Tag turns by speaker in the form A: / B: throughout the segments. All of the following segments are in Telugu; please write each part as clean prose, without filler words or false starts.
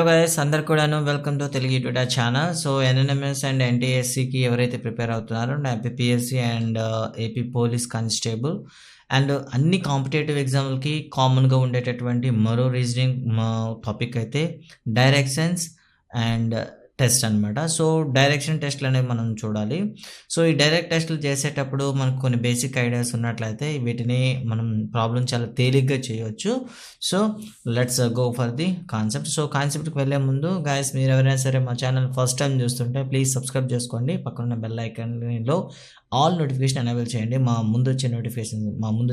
A: గైస్ అందరు కూడాను welcome to Telugu Twitter channel. So NNMS and ఎన్టీఎస్సికి ఎవరైతే ప్రిపేర్ అవుతున్నారో APSC and AP police constable and అన్ని కాంపిటేటివ్ ఎగ్జామ్లకి కామన్గా ఉండేటటువంటి మరో రీజనింగ్ టాపిక్ అయితే డైరెక్షన్స్ అండ్ టెస్ట్ అనమాట. సో డైరెక్షన్ టెస్ట్లు అనేవి మనం చూడాలి. సో ఈ డైరెక్ట్ టెస్ట్లు చేసేటప్పుడు మనకు కొన్ని బేసిక్ ఐడియాస్ ఉన్నట్లయితే వీటిని మనం ప్రాబ్లం చాలా తేలిగ్గా చేయవచ్చు. So let's go for the concept. So కాన్సెప్ట్కి వెళ్ళే ముందు గాయస్ మీరు ఎవరైనా సరే మా ఛానల్ ఫస్ట్ టైం చూస్తుంటే ప్లీజ్ సబ్స్క్రైబ్ చేసుకోండి. పక్కన బెల్ ఐకాన్లో ఆల్ నోటిఫికేషన్ ఎనేబుల్ చేయండి. మా ముందు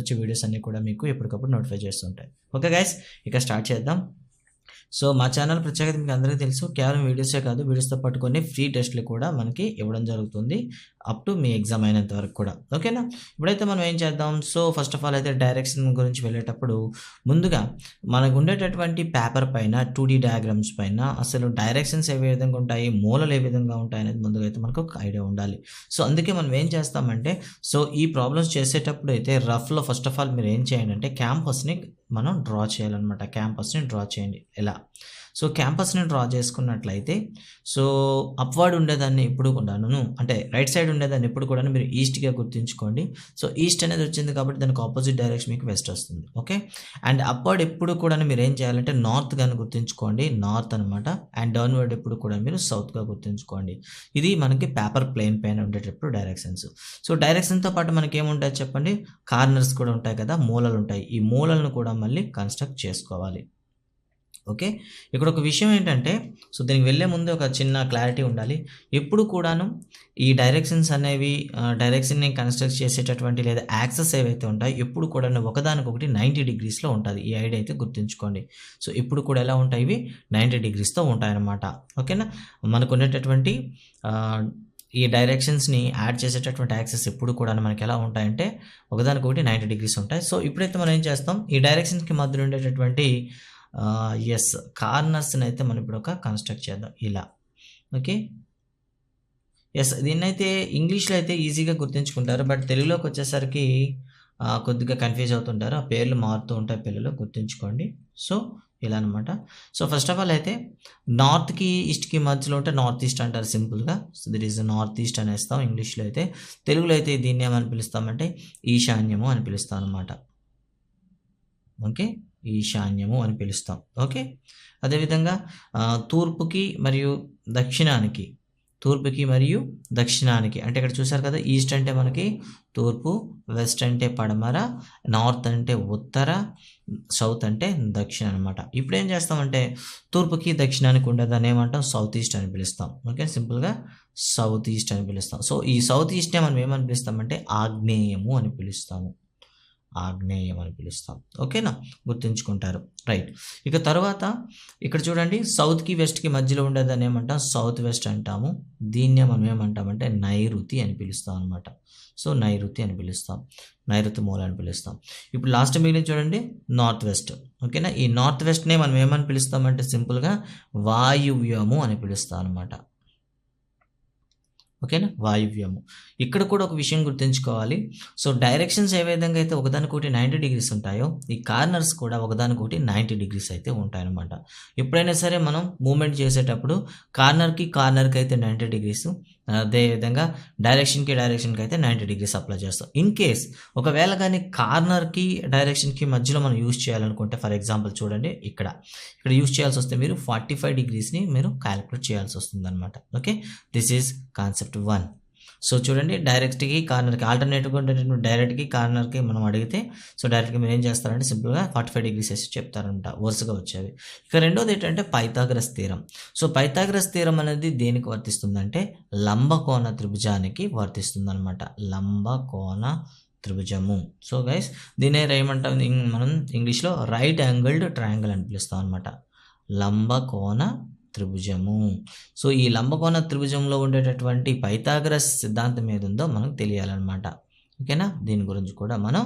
A: వచ్చే వీడియోస్ అన్నీ కూడా మీకు ఎప్పటికప్పుడు నోటిఫై చేస్తుంటాయి. ఓకే గైస్, ఇక స్టార్ట్ చేద్దాం. సో మా ఛానల్ ప్రత్యేకత మీకు అందరికీ తెలుసు. కేవలం వీడియోసే కాదు, వీడియోస్తో పాటు కొన్ని ఫ్రీ టెస్ట్లు కూడా మనకి ఇవ్వడం జరుగుతుంది అప్ టు మీ ఎగ్జామ్ అయినంత వరకు కూడా. ఓకేనా, ఇప్పుడైతే మనం ఏం చేద్దాం. సో ఫస్ట్ ఆఫ్ ఆల్ అయితే డైరెక్షన్ గురించి వెళ్ళేటప్పుడు ముందుగా మనకు ఉండేటటువంటి పేపర్ పైన 2D డయాగ్రామ్స్ పైన అసలు డైరెక్షన్స్ ఏ విధంగా ఉంటాయి, మూలలు ఏ విధంగా ఉంటాయి అనేది ముందుగా అయితే మనకు ఒక ఐడియా ఉండాలి. సో అందుకే మనం ఏం చేస్తామంటే, సో ఈ ప్రాబ్లమ్స్ చేసేటప్పుడు అయితే రఫ్లో ఫస్ట్ ఆఫ్ ఆల్ మీరు ఏం చేయండి అంటే క్యాంపస్ని మనం డ్రా చేయాలన్నమాట. క్యాంపస్ని డ్రా చేయండి. ఎలా? సో క్యాంపస్ని డ్రా చేసుకున్నట్లయితే సో అప్వర్డ్ ఉండేదాన్ని ఎప్పుడు కూడాను, అంటే రైట్ సైడ్ ఉండేదాన్ని ఎప్పుడు కూడా మీరు ఈస్ట్గా గుర్తుంచుకోండి. సో ఈస్ట్ అనేది వచ్చింది కాబట్టి దానికి ఆపోజిట్ డైరెక్షన్ మీకు వెస్ట్ వస్తుంది. ఓకే, అండ్ అప్వర్డ్ ఎప్పుడు కూడా మీరు ఏం చేయాలంటే నార్త్ గాని గుర్తుంచుకోండి, నార్త్ అనమాట. అండ్ డౌన్వర్డ్ ఎప్పుడు కూడా మీరు సౌత్గా గుర్తుంచుకోండి. ఇది మనకి పేపర్ ప్లేన్ పైన ఉండేటప్పుడు డైరెక్షన్స్. సో డైరెక్షన్తో పాటు మనకి ఏముంటాయి చెప్పండి, కార్నర్స్ కూడా ఉంటాయి కదా, మూలలు ఉంటాయి. ఈ మూలలను కూడా మళ్ళీ కన్స్ట్రక్ట్ చేసుకోవాలి. ఓకే, ఇక్కడ ఒక విషయం ఏంటంటే, సో దీనికి వెళ్ళే ముందు ఒక చిన్న క్లారిటీ ఉండాలి. ఎప్పుడు కూడాను ఈ డైరెక్షన్స్ అనేవి డైరెక్షన్ని కన్స్ట్రక్ట్ చేసేటటువంటి లేదా యాక్సెస్ ఏవైతే ఉంటాయో ఎప్పుడు కూడా ఒకదానికొకటి 90 డిగ్రీస్లో ఉంటుంది. ఈ ఐడియా అయితే గుర్తుంచుకోండి. సో ఇప్పుడు కూడా ఎలా ఉంటాయి, ఇవి 90 డిగ్రీస్తో ఉంటాయన్నమాట. ఓకేనా, మనకు ఉండేటటువంటి ఈ డైరెక్షన్స్ని యాడ్ చేసేటటువంటి యాక్సెస్ ఎప్పుడు కూడా మనకి ఎలా ఉంటాయంటే ఒకదానికొకటి 90 డిగ్రీస్ ఉంటాయి. సో ఇప్పుడైతే మనం ఏం చేస్తాం, ఈ డైరెక్షన్స్కి మధ్యలో ఉండేటటువంటి కార్నర్స్ని అయితే మనం ఇప్పుడు ఒక కన్స్ట్రక్ట్ చేద్దాం ఇలా. ఓకే, దీన్నైతే ఇంగ్లీష్లో అయితే ఈజీగా గుర్తుంచుకుంటారు, బట్ తెలుగులోకి వచ్చేసరికి కొద్దిగా కన్ఫ్యూజ్ అవుతుంటారు. ఆ పేర్లు మారుతూ ఉంటాయి పిల్లలు, గుర్తుంచుకోండి. సో ఇలా అనమాట. సో ఫస్ట్ ఆఫ్ ఆల్ అయితే నార్త్కి ఈస్ట్కి మధ్యలో ఉంటే నార్త్ ఈస్ట్ అంటారు సింపుల్గా. సో దిట్ ఈస్ నార్త్ ఈస్ట్ అనేస్తాం ఇంగ్లీష్లో అయితే. తెలుగులో అయితే దీన్ని ఏమని పిలుస్తామంటే ఈశాన్యము అని పిలుస్తాం అనమాట. ఓకే, ఈశాన్యము అని పిలుస్తాం. ఓకే, అదేవిధంగా తూర్పుకి మరియు దక్షిణానికి అంటే ఇక్కడ చూసారు కదా, ఈస్ట్ అంటే మనకి తూర్పు, వెస్ట్ అంటే పడమర, నార్త్ అంటే ఉత్తర, సౌత్ అంటే దక్షిణ అనమాట. ఇప్పుడు ఏం చేస్తామంటే తూర్పుకి దక్షిణానికి ఉండేదాన్ని ఏమంటాం, సౌత్ ఈస్ట్ అని పిలుస్తాం. ఓకే, సింపుల్గా సౌత్ ఈస్ట్ అని పిలుస్తాం. సో ఈ సౌత్ ఈస్ట్నే మనం ఏమని పిలుస్తామంటే ఆగ్నేయము అని పిలుస్తాము. ఓకేనా, గుర్తుంచుకుంటారు. రైట్, ఇక తర్వాత ఇక్కడ చూడండి, సౌత్కి వెస్ట్కి మధ్యలో ఉండేదాన్ని ఏమంటాం, సౌత్ వెస్ట్ అంటాము. దీన్నే మనం ఏమంటామంటే నైరుతి అని పిలుస్తాం అనమాట. సో నైరుతి అని పిలుస్తాం, నైరుతి మూల అని పిలుస్తాం. ఇప్పుడు లాస్ట్ మిగిలిన చూడండి నార్త్ వెస్ట్. ఓకేనా, ఈ నార్త్ వెస్ట్నే మనం ఏమని పిలుస్తామంటే సింపుల్గా వాయువ్యము అని పిలుస్తాం అనమాట. ఓకేనా, వాయువ్యము. ఇక్కడ కూడా ఒక విషయం గుర్తుంచుకోవాలి. సో డైరెక్షన్స్ ఏ విధంగా అయితే ఒకదానికొకటి 90 డిగ్రీస్ ఉంటాయో ఈ కార్నర్స్ కూడా ఒకదానికొకటి 90 డిగ్రీస్ అయితే ఉంటాయన్నమాట. ఎప్పుడైనా సరే మనం మూమెంట్ చేసేటప్పుడు కార్నర్కి అయితే 90 డిగ్రీస్, అదేవిధంగా డైరెక్షన్కి అయితే 90 డిగ్రీస్ అప్లై చేస్తాం. ఇన్ కేస్ ఒకవేళ కానీ కార్నర్కి డైరెక్షన్కి మధ్యలో మనం యూజ్ చేయాలనుకుంటే, ఫర్ ఎగ్జాంపుల్ చూడండి ఇక్కడ యూజ్ చేయాల్సి వస్తే మీరు 45 డిగ్రీస్ని మీరు క్యాలిక్యులేట్ చేయాల్సి వస్తుంది అనమాట. Okay, this is concept 1. So చూడండి, డైరెక్ట్కి కార్నర్కి ఆల్టర్నేటివ్గా ఉండేటటువంటి డైరెక్ట్కి కార్నర్కి మనం అడిగితే సో డైరెక్ట్గా మీరు ఏం చేస్తారంటే సింపుల్గా 45 డిగ్రీస్ వేసి చెప్తారంట వరుసగా వచ్చేవి. ఇక రెండోది ఏంటంటే Pythagoras theorem. So Pythagoras theorem అనేది దేనికి వర్తిస్తుందంటే లంబకోణ త్రిభుజానికి వర్తిస్తుంది అనమాట. లంబకోణ త్రిభుజము. సో గైస్ దీనే ఏమంటాం మనం ఇంగ్లీష్లో రైట్ యాంగిల్డ్ ట్రయాంగిల్ అని పిలుస్తాం అనమాట, లంబకోణ త్రిభుజము. సో ఈ లంబకోణ త్రిభుజంలో ఉండేటటువంటి పైథాగరస్ సిద్ధాంతం ఏదుందో మనకు తెలియాలన్నమాట. ఓకేనా, దీని గురించి కూడా మనం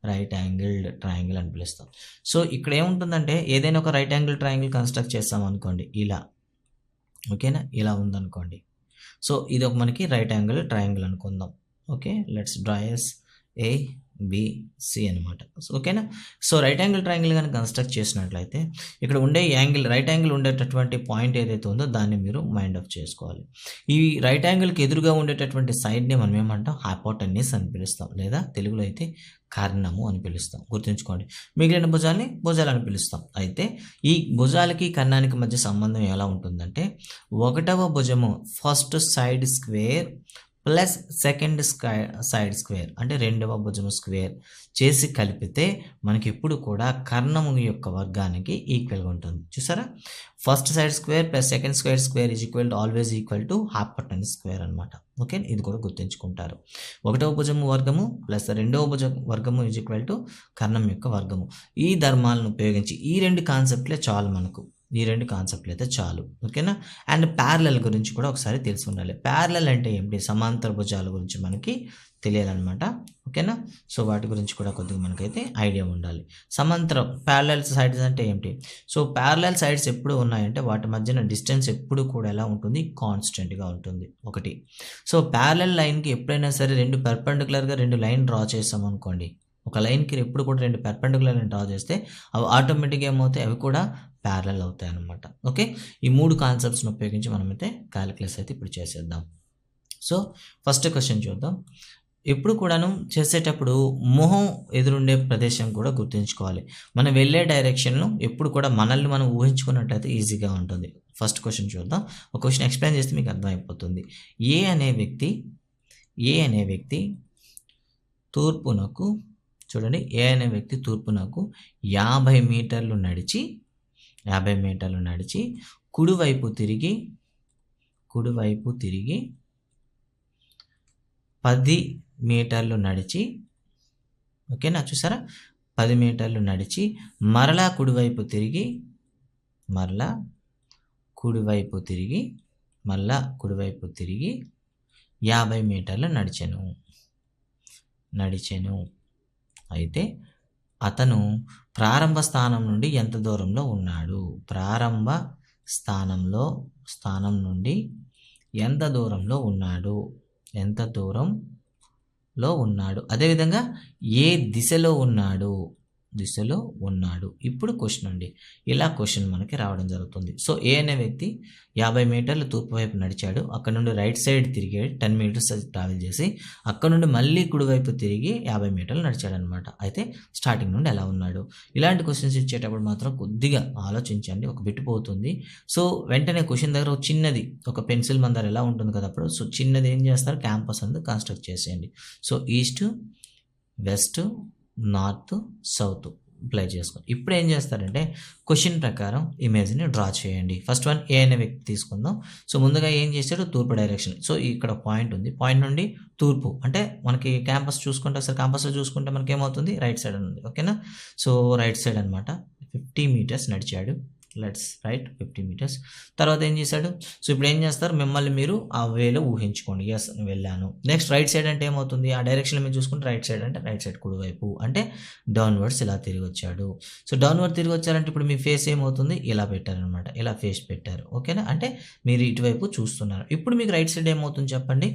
A: రైట్ యాంగిల్డ్ ట్రయాంగిల్ అని పిలుస్తాం. సో ఇక్కడ ఏముంటుందంటే ఏదైనా ఒక రైట్ యాంగిల్ ట్రయాంగిల్ కన్స్ట్రక్ట్ చేస్తాం అనుకోండి ఇలా. ఓకేనా, ఇలా ఉందనుకోండి. సో ఇది ఒక మనకి రైట్ యాంగిల్ ట్రయాంగిల్ అనుకుందాం. Okay, let's draw as a ABC అనమాట. ఓకేనా. సో రైట్ యాంగిల్ ట్రయాంగిల్ కనుక కన్స్ట్రక్ట్ చేసినట్లయితే ఇక్కడ ఉండే యాంగిల్, రైట్ యాంగిల్ ఉండేటటువంటి పాయింట్ ఏదైతే ఉందో దాన్ని మీరు మైండ్ ఆఫ్ చేసుకోవాలి. ఈ రైట్ యాంగిల్కి ఎదురుగా ఉండేటటువంటి సైడ్ని మనం ఏమంటాం, హైపోటెన్యూస్ అని పిలుస్తాం, లేదా తెలుగులో అయితే కర్ణము అని పిలుస్తాం. గుర్తుంచుకోండి. మిగిలిన భుజాల్ని భుజాలు అని పిలుస్తాం. అయితే ఈ భుజాలకి కర్ణానికి మధ్య సంబంధం ఎలా ఉంటుందంటే, ఒకటవ భుజము first side square plus second side square అంటే రెండవ భుజము స్క్వేర్ చేసి కలిపితే మనకి ఇప్పుడు కూడా కర్ణము యొక్క వర్గానికి ఈక్వల్గా ఉంటుంది. చూసారా, first side square plus second side square is equal to always equal to hypotenuse square అనమాట. ఓకే, ఇది కూడా గుర్తుంచుకుంటారు. ఒకటవ భుజము వర్గము ప్లస్ రెండవ భుజం వర్గము ఈజ్ ఈక్వల్ టు కర్ణం యొక్క వర్గము. ఈ ధర్మాలను ఉపయోగించి ఈ రెండు కాన్సెప్ట్లే చాలు మనకు, ఈ రెండు కాన్సెప్ట్లు అయితే చాలు. ఓకేనా. అండ్ ప్యారలల్ గురించి కూడా ఒకసారి తెలిసి ఉండాలి. ప్యారలల్ అంటే ఏమిటి, సమాంతర భుజాల గురించి మనకి తెలియాలన్నమాట. ఓకేనా. సో వాటి గురించి కూడా కొద్దిగా మనకైతే ఐడియా ఉండాలి. సమాంతర ప్యారలల్ సైడ్స్ అంటే ఏంటి, సో ప్యారలల్ సైడ్స్ ఎప్పుడు ఉన్నాయంటే వాటి మధ్యన డిస్టెన్స్ ఎప్పుడు కూడా ఎలా ఉంటుంది, కాన్స్టెంట్గా ఉంటుంది. ఒకటి. సో ప్యారలల్ లైన్కి ఎప్పుడైనా సరే రెండు పర్పెండికులర్గా రెండు లైన్ డ్రా చేసాం అనుకోండి, ఒక లైన్కి ఎప్పుడు కూడా రెండు పర్పెండికులర్ లైన్ డ్రా చేస్తే అవి ఆటోమేటిక్గా ఏమవుతాయి, అవి కూడా ప్యారలల్ అవుతాయి అన్నమాట. ఓకే, ఈ మూడు కాన్సెప్ట్స్ని ఉపయోగించి మనమైతే క్యాలిక్యులస్ అయితే ఇప్పుడు చేసేద్దాం. సో ఫస్ట్ క్వశ్చన్ చూద్దాం. ఎప్పుడు కూడాను చేసేటప్పుడు మొహం ఎదురుండే ప్రదేశం కూడా గుర్తుంచుకోవాలి. మనం వెళ్ళే డైరెక్షన్ను ఎప్పుడు కూడా మనల్ని మనం ఊహించుకున్నట్లయితే ఈజీగా ఉంటుంది. ఫస్ట్ క్వశ్చన్ చూద్దాం. ఒక క్వశ్చన్ ఎక్స్ప్లెయిన్ చేస్తే మీకు అర్థమైపోతుంది. ఏ అనే వ్యక్తి తూర్పునకు, చూడండి, ఏ అనే వ్యక్తి తూర్పునకు 50 మీటర్లు నడిచి కుడివైపు తిరిగి 10 మీటర్లు నడిచి, ఓకేనా, చూసారా, 10 మీటర్లు నడిచి మరలా కుడివైపు తిరిగి 50 మీటర్లు నడిచెను. అయితే అతను ప్రారంభ స్థానం నుండి ఎంత దూరంలో ఉన్నాడు, ప్రారంభ స్థానం నుండి ఎంత దూరంలో ఉన్నాడు, అదేవిధంగా ఏ దిశలో ఉన్నాడు. ఇప్పుడు క్వశ్చన్ అండి, ఇలా క్వశ్చన్ మనకి రావడం జరుగుతుంది. సో ఏ అనే వ్యక్తి 50 మీటర్లు తూర్పు వైపు నడిచాడు, అక్కడ నుండి రైట్ సైడ్ తిరిగాడు, 10 మీటర్స్ ట్రావెల్ చేసి అక్కడ నుండి మళ్ళీ కుడివైపు తిరిగి 50 మీటర్లు నడిచాడు అనమాట. అయితే స్టార్టింగ్ నుండి ఎలా ఉన్నాడు. ఇలాంటి క్వశ్చన్స్ ఇచ్చేటప్పుడు మాత్రం కొద్దిగా ఆలోచించండి, ఒక బిట్ పోతుంది. సో వెంటనే క్వశ్చన్ దగ్గర ఒక చిన్నది, ఒక పెన్సిల్ మన దగ్గర ఎలా ఉంటుంది కదా అప్పుడు, సో చిన్నది ఏం చేస్తారు, క్యాంపస్ అనేది కన్స్ట్రక్ట్ చేసేయండి. So east, west, north, south apply చేసుకోండి. ఇప్పుడు ఏం చేస్తారంటే క్వశ్చన్ ప్రకారం ఇమేజ్ని డ్రా చేయండి. ఫస్ట్ వన్ ఏ అనే వ్యక్తి తీసుకుందాం. సో ముందుగా ఏం చేశాడు, తూర్పు డైరెక్షన్. సో ఇక్కడ పాయింట్ ఉంది, పాయింట్ నుండి తూర్పు అంటే మనకి క్యాంపస్ చూసుకుంటే, అసలు క్యాంపస్లో చూసుకుంటే మనకి ఏమవుతుంది, రైట్ సైడ్ ఉంది. ఓకేనా. సో రైట్ సైడ్ అనమాట 50 మీటర్స్ నడిచాడు. Let's write 50 metres. తర్వాత ఏం చేశాడు, సో ఇప్పుడు ఏం చేస్తారు, మిమ్మల్ని మీరు ఆ వేలో ఊహించుకోండి. ఎస్ వెళ్ళాను. నెక్స్ట్ రైట్ సైడ్ అంటే ఏమవుతుంది, ఆ డైరెక్షన్లో మీరు చూసుకుంటే రైట్ సైడ్ అంటే రైట్ సైడ్ కుడివైపు అంటే డౌన్వర్డ్స్ ఇలా తిరిగి వచ్చాడు. సో డౌన్వర్డ్ తిరిగి వచ్చారంటే ఇప్పుడు మీ ఫేస్ ఏమవుతుంది, ఇలా పెట్టారనమాట, ఇలా ఫేస్ పెట్టారు. ఓకేనా, అంటే మీరు ఇటువైపు చూస్తున్నారు. ఇప్పుడు మీకు రైట్ సైడ్ ఏమవుతుంది చెప్పండి,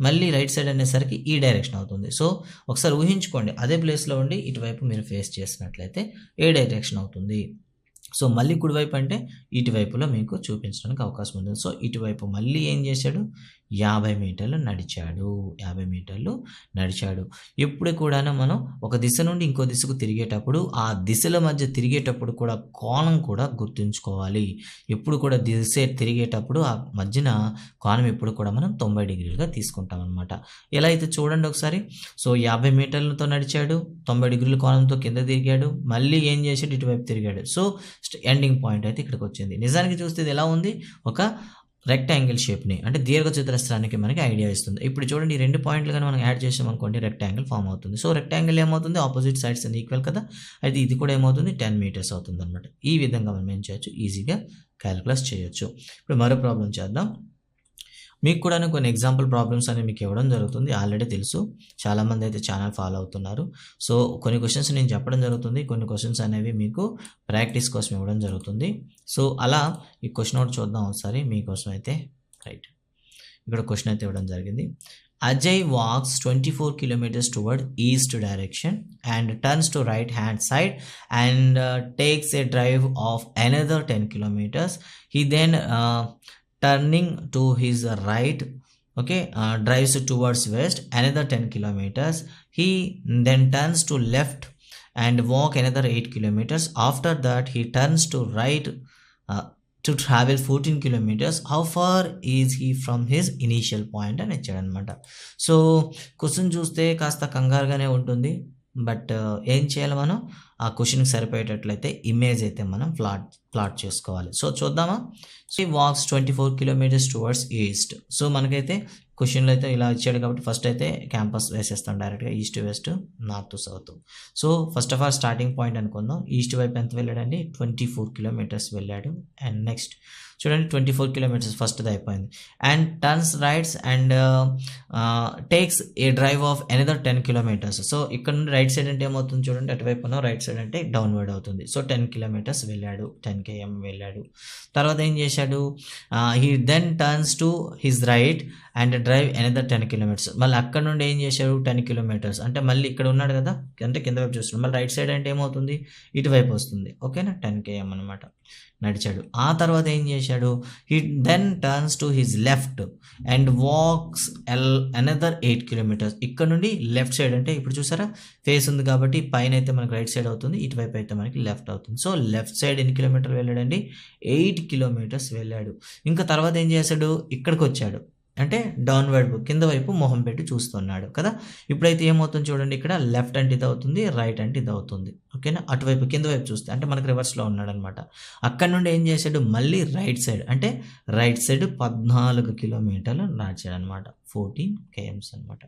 A: మళ్ళీ రైట్ సైడ్ అనేసరికి ఈ డైరెక్షన్ అవుతుంది. సో ఒకసారి ఊహించుకోండి, అదే ప్లేస్లో ఉండి ఇటువైపు మీరు ఫేస్ చేసినట్లయితే ఏ డైరెక్షన్ అవుతుంది. సో మళ్ళీ కుడివైపు అంటే ఇటువైపులో మీకు చూపించడానికి అవకాశం ఉంటుంది. సో ఇటువైపు మళ్ళీ ఏం చేశాడు, 50 మీటర్లు నడిచాడు. ఎప్పుడు కూడా మనం ఒక దిశ నుండి ఇంకో దిశకు తిరిగేటప్పుడు ఆ దిశల మధ్య తిరిగేటప్పుడు కూడా కోణం కూడా గుర్తుంచుకోవాలి. ఎప్పుడు కూడా దిశ తిరిగేటప్పుడు ఆ మధ్యన కోణం ఎప్పుడు కూడా మనం 90 డిగ్రీలుగా తీసుకుంటాం అనమాట. ఎలా అయితే చూడండి ఒకసారి. సో 50 మీటర్లతో నడిచాడు, 90 డిగ్రీల కోణంతో కింద తిరిగాడు, మళ్ళీ ఏం చేశాడు, ఇటువైపు తిరిగాడు. సో ఎండింగ్ పాయింట్ అయితే ఇక్కడికి వచ్చింది. నిజానికి చూస్తే ఇది ఎలా ఉంది, ఒక రెక్టాంగిల్ షేప్ని అంటే దీర్ఘచతురస్రానికి మనకి ఐడియా ఇస్తుంది. ఇప్పుడు చూడండి, ఈ రెండు పాయింట్లు కానీ మనం యాడ్ చేసాం అనుకోండి, రెక్టాంగిల్ ఫామ్ అవుతుంది. సో రెక్టాంగిల్ ఏమవుతుంది, ఆపోజిట్ సైడ్స్ అన్ని ఈక్వల్ కదా, అయితే ఇది కూడా ఏమవుతుంది, 10 మీటర్స్ అవుతుంది అనమాట. ఈ విధంగా మనం ఏం చేయొచ్చు, ఈజీగా క్యాలిక్యులస్ చేయొచ్చు. ఇప్పుడు మరో ప్రాబ్లం చేద్దాం. మీకు కూడా కొన్ని ఎగ్జాంపుల్ ప్రాబ్లమ్స్ అనేవి మీకు ఇవ్వడం జరుగుతుంది, ఆల్రెడీ తెలుసు. చాలామంది అయితే ఛానల్ ఫాలో అవుతున్నారు. సో కొన్ని క్వశ్చన్స్ నేను చెప్పడం జరుగుతుంది, కొన్ని క్వశ్చన్స్ అనేవి మీకు ప్రాక్టీస్ కోసం ఇవ్వడం జరుగుతుంది. సో అలా ఈ క్వశ్చన్ ఒకటి చూద్దాం ఒకసారి మీకోసం అయితే. రైట్, ఇక్కడ క్వశ్చన్ అయితే ఇవ్వడం జరిగింది. Ajay walks 24 kilometers toward east direction and turns to right hand side and takes a drive of another 10 kilometers. He then turning to his right, drives towards west another 10 kilometers. He then turns to left and walk another 8 kilometers. After that he turns to right to travel 14 kilometers. How far is he from his initial point అని ఇచ్చాడనమాట. సో క్వశ్చన్ చూస్తే కాస్త కంగారుగానే ఉంటుంది, బట్ ఏం చేయాలి మనం ఆ క్వశ్చన్కి సరిపోయేటట్లయితే ఇమేజ్ అయితే మనం ప్లాట్ చేసుకోవాలి. సో చూద్దామా. సో ఈ walks 24 kilometers towards east. So మనకైతే క్వశ్చన్లో అయితే ఇలా ఇచ్చాడు కాబట్టి ఫస్ట్ అయితే క్యాంపస్ వేసేస్తాం డైరెక్ట్గా, east west north south. So first of all starting point అనుకుందాం. ఈస్ట్ వైపు ఎంత వెళ్ళాడండి, 24 kilometers వెళ్ళాడు. అండ్ నెక్స్ట్ చూడండి 24 kilometers ఫస్ట్ది అయిపోయింది. And turns rights and takes a drive of another 10 kilometers. So ఇక్కడ నుండి రైట్ సైడ్ అంటే ఏమవుతుంది చూడండి, అటువైపు రైట్ సైడ్ అంటే డౌన్వర్డ్ అవుతుంది. సో 10 kilometers వెళ్ళాడు, 10 km వెళ్ళాడు. తర్వాత ఏం చేశాడు, he then turns to his right and drive another 10 kilometers. మళ్ళీ అక్కడ నుండి ఏం చేశాడు 10 kilometers, అంటే మళ్ళీ ఇక్కడ ఉన్నాడు కదా, అంటే కింద వైపు చూస్తున్నాడు. మళ్ళీ రైట్ సైడ్ అంటే ఏమవుతుంది, ఇటువైపు వస్తుంది. ఓకేనా, 10 km అనమాట నడిచాడు. ఆ తర్వాత ఏం చేశాడు, he then turns to his left and walks another 8 kilometers. ఇక్కడ నుండి లెఫ్ట్ సైడ్ అంటే ఇప్పుడు చూసారా ఫేస్ ఉంది కాబట్టి పైన అయితే మనకి రైట్ సైడ్ అవుతుంది, ఇటువైపు అయితే మనకి లెఫ్ట్ అవుతుంది. సో లెఫ్ట్ సైడ్ ఎన్ని కిలోమీటర్లు వెళ్ళాడండి, 8 kilometers వెళ్ళాడు. ఇంకా తర్వాత ఏం చేశాడు, ఇక్కడికి వచ్చాడు, అంటే డౌన్వర్డ్ కింద వైపు మొహం పెట్టి చూస్తున్నాడు కదా. ఇప్పుడైతే ఏమవుతుంది చూడండి, ఇక్కడ లెఫ్ట్ అంటే ఇది అవుతుంది, రైట్ అంటే ఇది అవుతుంది. ఓకేనా, అటువైపు కింద వైపు చూస్తే అంటే మనకు రివర్స్లో ఉన్నాడు అనమాట. అక్కడ నుండి ఏం చేశాడు, మళ్ళీ రైట్ సైడ్ అంటే రైట్ సైడ్ 14 kilometers నడిచాడు అనమాట, 14 km అనమాట.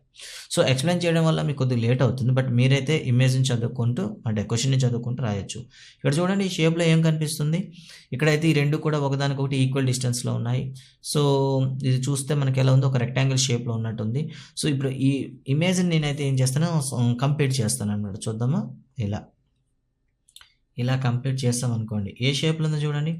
A: సో ఎక్స్ప్లెయిన్ చేయడం వల్ల మీకు కొద్దిగా లేట్ అవుతుంది, బట్ మీరైతే ఇమేజ్ని చదువుకుంటూ అంటే క్వశ్చన్ని చదువుకుంటూ రాయొచ్చు. ఇక్కడ చూడండి ఈ షేప్లో ఏం కనిపిస్తుంది, ఇక్కడైతే ఈ రెండు కూడా ఒకదానికొకటి ఈక్వల్ డిస్టెన్స్లో ఉన్నాయి. సో ఇది చూస్తే మనకి ఎలా ఉంది, ఒక రెక్టాంగిల్ షేప్లో ఉన్నట్టుంది. సో ఇప్పుడు ఈ ఇమేజ్ని నేనైతే ఏం చేస్తాను, కంప్లీట్ చేస్తాను అన్నమాట. చూద్దామా, ఇలా కంప్లీట్ చేస్తాం అనుకోండి. ఏ షేప్లో ఉందో చూడండి,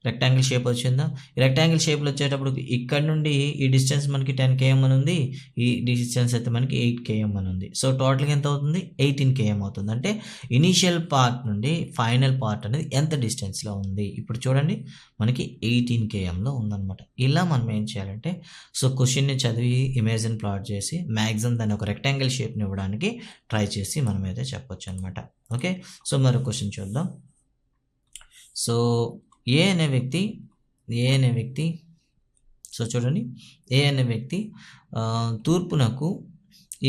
A: రెక్టాంగిల్ షేప్ వచ్చిందా. ఈ రెక్టాంగిల్ షేప్లో వచ్చేటప్పుడు ఇక్కడ నుండి ఈ డిస్టెన్స్ మనకి 10 km అని ఉంది, ఈ డిస్టెన్స్ అయితే మనకి 8 km అని ఉంది. సో టోటల్గా ఎంత అవుతుంది, 18 km అవుతుంది. అంటే ఇనీషియల్ పార్ట్ నుండి ఫైనల్ పార్ట్ అనేది ఎంత డిస్టెన్స్లో ఉంది. ఇప్పుడు చూడండి మనకి 18 kmలో ఉందన్నమాట. ఇలా మనం ఏం చేయాలంటే, సో క్వశ్చన్ని చదివి ఇమేజ్ని ప్లాట్ చేసి మ్యాక్సిమం దాన్ని ఒక రెక్టాంగిల్ షేప్ని ఇవ్వడానికి ట్రై చేసి మనం అయితే చెప్పొచ్చు అనమాట. ఓకే, సో మరో క్వశ్చన్ చూద్దాం. సో ఏ అనే వ్యక్తి సో చూడండి, ఏ అనే వ్యక్తి తూర్పునకు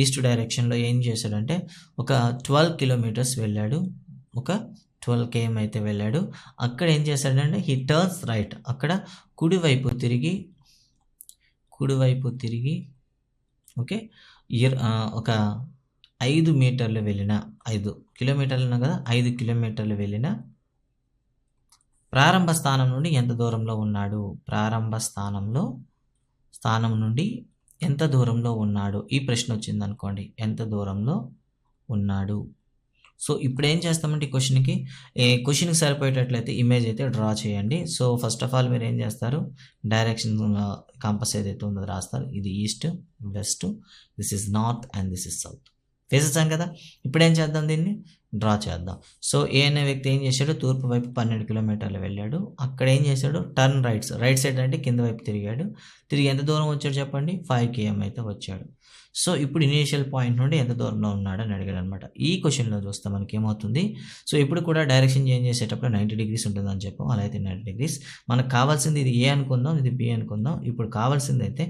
A: ఈస్ట్ డైరెక్షన్లో ఏం చేశాడంటే ఒక 12 kilometers వెళ్ళాడు, ఒక 12 km అయితే వెళ్ళాడు. అక్కడ ఏం చేశాడంటే హీ టర్న్స్ రైట్, అక్కడ కుడివైపు తిరిగి ఓకే ఒక 5 meters వెళ్ళిన 5 kilometers కదా, 5 kilometers వెళ్ళిన ప్రారంభ స్థానం నుండి ఎంత దూరంలో ఉన్నాడు, స్థానం నుండి ఎంత దూరంలో ఉన్నాడు, ఈ ప్రశ్న వచ్చింది అనుకోండి, ఎంత దూరంలో ఉన్నాడు. సో ఇప్పుడు ఏం చేస్తామంటే ఈ క్వశ్చన్కి సరిపోయేటట్లయితే ఇమేజ్ అయితే డ్రా చేయండి. సో ఫస్ట్ ఆఫ్ ఆల్ మీరు ఏం చేస్తారు, డైరెక్షన్ కంపాస్ ఏదైతే ఉందో రాస్తారు. ఇది east, west, this is north and this is south. వేసేసాం కదా. ఇప్పుడు ఏం చేద్దాం, దీన్ని డ్రా చేద్దాం. సో ఏ అనే వ్యక్తి ఏం చేశాడు, తూర్పు వైపు 12 kilometers వెళ్ళాడు. అక్కడ ఏం చేశాడు, టర్న్ రైట్ సైడ్ అంటే కింద వైపు తిరిగాడు. తిరిగి ఎంత దూరం వచ్చాడు చెప్పండి, 5 km అయితే వచ్చాడు. సో ఇప్పుడు ఇనీషియల్ పాయింట్ నుండి ఎంత దూరంలో ఉన్నాడు అని అడిగాడు అనమాట. ఈ క్వశ్చన్లో చూస్తే మనకి ఏమవుతుంది, సో ఇప్పుడు కూడా డైరెక్షన్ చేంజ్ చేసేటప్పుడు 90 degrees ఉంటుందని చెప్పాం. అలా అయితే 90 degrees. మనకు కావాల్సింది ఇది ఏ అనుకుందాం, ఇది బి అనుకుందాం. ఇప్పుడు కావాల్సింది అయితే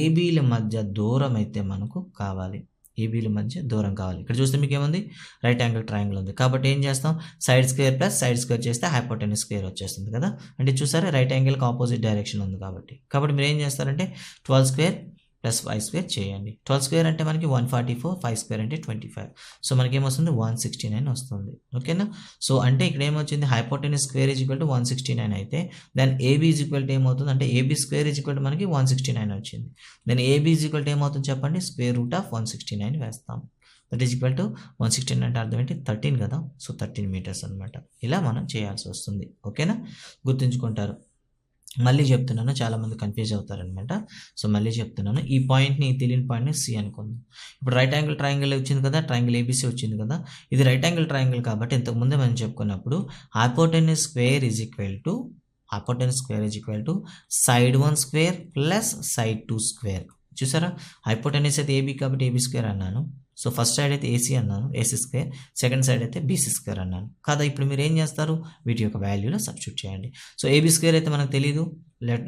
A: ఏబీల మధ్య దూరం అయితే మనకు కావాలి, ఏబీల మధ్య దూరం కావాలి. ఇక్కడ చూస్తే మీకు ఏముంది, రైట్ యాంగిల్ ట్రయాంగిల్ ఉంది కాబట్టి ఏం చేస్తాం, side square plus side square చేస్తే హైపోటెన్యూస్ స్క్వేర్ వచ్చేస్తుంది కదా. అంటే చూసారా రైట్ యాంగిల్కి ఆపోజిట్ డైరెక్షన్ ఉంది కాబట్టి మీరు ఏం చేస్తారంటే 12 square ప్లస్ 5 square చేయండి. 12 square అంటే మనకి 144, 5 square అంటే 25. సో మనకి ఏమొస్తుంది, 169 వస్తుంది. ఓకేనా. సో అంటే ఇక్కడ ఏమొచ్చింది, hypotenuse square is equal to 169 అయితే then AB is equal to ఏమవుతుంది అంటే AB square is equal to మనకి 169 వచ్చింది. Then AB is equal to ఏమవుతుంది చెప్పండి, స్క్వేర్ రూట్ ఆఫ్ 169 వేస్తాం. దట్ ఈజ్ ఈక్వల్ టు 169 అంటే అర్థం ఏంటి, 13 కదా. సో 13 meters అనమాట. ఇలా మనం చేయాల్సి వస్తుంది. ఓకేనా, గుర్తుంచుకుంటారు. మళ్ళీ చెప్తున్నాను, చాలామంది కన్ఫ్యూజ్ అవుతారనమాట. సో మళ్ళీ చెప్తున్నాను, ఈ పాయింట్ని, తెలియని పాయింట్ని సి అనుకుందాం. ఇప్పుడు రైట్ యాంగిల్ ట్రయాంగిల్ వచ్చింది కదా, ట్రయాంగిల్ ఏబీసీ వచ్చింది కదా. ఇది రైట్ యాంగిల్ ట్రయాంగిల్ కాబట్టి ఇంతకుముందే మనం చెప్పుకున్నప్పుడు hypotenuse square is equal to side 1 square plus side 2 square. చూసారా, హైపోటెన్యూస్ అయితే ఏబీ కాబట్టి ఏబీ స్క్వేర్ అన్నాను. సో ఫస్ట్ సైడ్ అయితే ఏసీ అన్నాను, ఏసీ స్క్వేర్. సెకండ్ సైడ్ అయితే బీసీ స్క్వేర్ అన్నాను కదా. ఇప్పుడు మీరు ఏం చేస్తారు, వీటి యొక్క వాల్యూలో సబ్స్టిట్యూట్ చేయండి. సో ఏబీ స్క్వేర్ అయితే మనకు తెలియదు,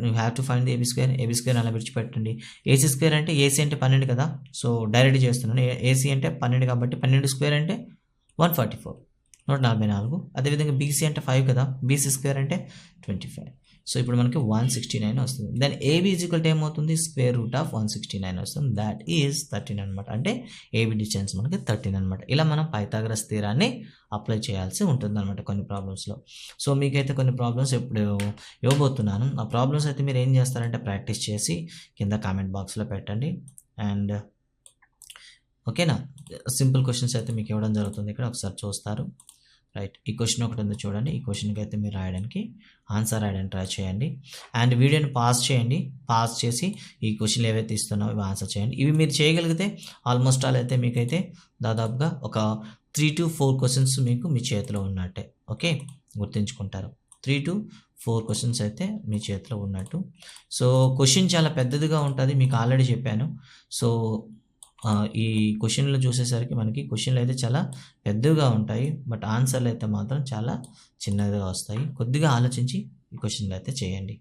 A: you have to find the AB square అలా విడిచిపెట్టండి. ఏసీ స్క్వేర్ అంటే ఏసీ అంటే 12 కదా, సో డైరెక్ట్ చేస్తున్నాను. ఏసీ అంటే 12 కాబట్టి 12 స్క్వేర్ అంటే 144, 144. అదేవిధంగా బీసీ అంటే 5 కదా, బీసీ స్క్వేర్ అంటే 25. సో ఇప్పుడు మనకి 169 వస్తుంది. Then AB is equal to ఏమవుతుంది, స్క్వేర్ రూట్ ఆఫ్ 169 వస్తుంది. దాట్ ఈజ్ 13 అనమాట. అంటే ఏబీ డిస్టెన్స్ మనకి 13 అనమాట. ఇలా మనం పైథాగరస్ థీరాన్ని అప్లై చేయాల్సి ఉంటుంది అనమాట కొన్ని ప్రాబ్లమ్స్లో. సో మీకైతే కొన్ని ప్రాబ్లమ్స్ ఇప్పుడు ఇవ్వబోతున్నాను. ఆ ప్రాబ్లమ్స్ అయితే మీరు ఏం చేస్తారంటే ప్రాక్టీస్ చేసి కింద కామెంట్ బాక్స్లో పెట్టండి. అండ్ ఓకేనా, సింపుల్ క్వశ్చన్స్ అయితే మీకు ఇవ్వడం జరుగుతుంది. ఇక్కడ ఒకసారి చూస్తారు. రైట్, ఈ క్వశ్చన్ ఒకటి ఉంది చూడండి. ఈ క్వశ్చన్కి అయితే మీరు ఆన్సర్ రాయడానికి ట్రై చేయండి. అండ్ వీడియోని పాజ్ చేయండి. పాజ్ చేసి ఈ క్వశ్చన్లు ఏవైతే ఇస్తున్నావో ఇవి ఆన్సర్ చేయండి. ఇవి మీరు చేయగలిగితే ఆల్మోస్ట్ ఆల్ అయితే మీకైతే దాదాపుగా ఒక 3 to 4 క్వశ్చన్స్ మీకు మీ చేతిలో ఉన్నట్టే. ఓకే, గుర్తుంచుకుంటారు, 3 to 4 క్వశ్చన్స్ అయితే మీ చేతిలో ఉన్నట్టు. సో క్వశ్చన్ చాలా పెద్దదిగా ఉంటుంది, మీకు ఆల్రెడీ చెప్పాను. సో ఈ క్వశ్చన్లు చూసేసరికి మనకి క్వశ్చన్లు అయితే చాలా పెద్దగా ఉంటాయి, బట్ ఆన్సర్లు అయితే మాత్రం చాలా చిన్నగా వస్తాయి. కొద్దిగా ఆలోచించి ఈ క్వశ్చన్లు అయితే చేయండి.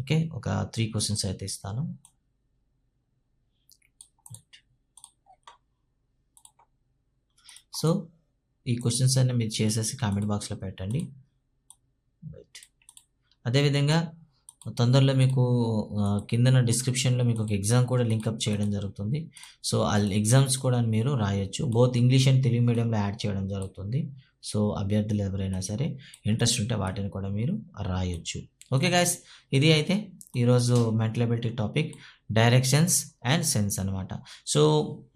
A: ఓకే, ఒక 3 క్వశ్చన్స్ అయితే ఇస్తాను. సో ఈ క్వశ్చన్స్ అన్నీ మీరు చేసేసి కామెంట్ బాక్స్లో పెట్టండి. రైట్, అదేవిధంగా తొందరలో మీకు కిందన డిస్క్రిప్షన్లో మీకు ఒక ఎగ్జామ్ కూడా లింకప్ చేయడం జరుగుతుంది. సో ఆ ఎగ్జామ్స్ కూడా మీరు రాయొచ్చు. బోత్ ఇంగ్లీష్ అండ్ తెలుగు మీడియంలో యాడ్ చేయడం జరుగుతుంది. సో అభ్యర్థులు ఎవరైనా సరే ఇంట్రెస్ట్ ఉంటే వాటిని కూడా మీరు రాయొచ్చు. ఓకే గైస్, ఇది అయితే ఈరోజు mental ability topic, directions and sense అనమాట. సో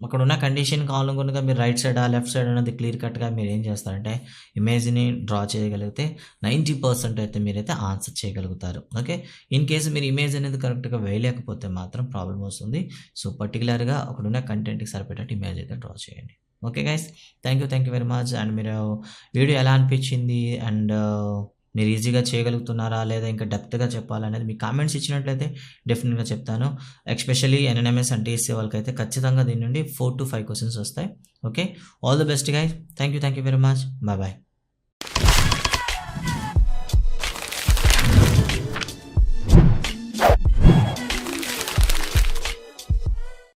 A: అక్కడ ఉన్న కండిషన్ కాలం కనుక మీరు రైట్ సైడ్ లెఫ్ట్ సైడ్ అనేది క్లియర్ కట్గా మీరు ఏం చేస్తారంటే ఇమేజ్ని డ్రా చేయగలిగితే 90% అయితే మీరైతే ఆన్సర్ చేయగలుగుతారు. ఓకే, ఇన్ కేసు మీరు ఇమేజ్ అనేది కరెక్ట్గా వేయలేకపోతే మాత్రం ప్రాబ్లం వస్తుంది. సో పర్టికులర్గా అక్కడ ఉన్న కంటెంట్కి సరిపడేటట్టు ఇమేజ్ అయితే డ్రా చేయండి. Okay guys, thank you very much. And మీరు వీడియో ఎలా అనిపించింది అండ్ మీరు ఈజీగా చేయగలుగుతున్నారా లేదా ఇంకా డెప్త్గా చెప్పాలనేది మీ కామెంట్స్ ఇచ్చినట్లయితే డెఫినెట్గా చెప్తాను. ఎస్పెషల్లీ ఎన్ఎన్ఎంఎస్ అండ్ టీఎస్సీ వాళ్ళకైతే ఖచ్చితంగా దీని నుండి 4 to 5 క్వశ్చన్స్ వస్తాయి. Okay, all the best guys. Thank you very much. Bye.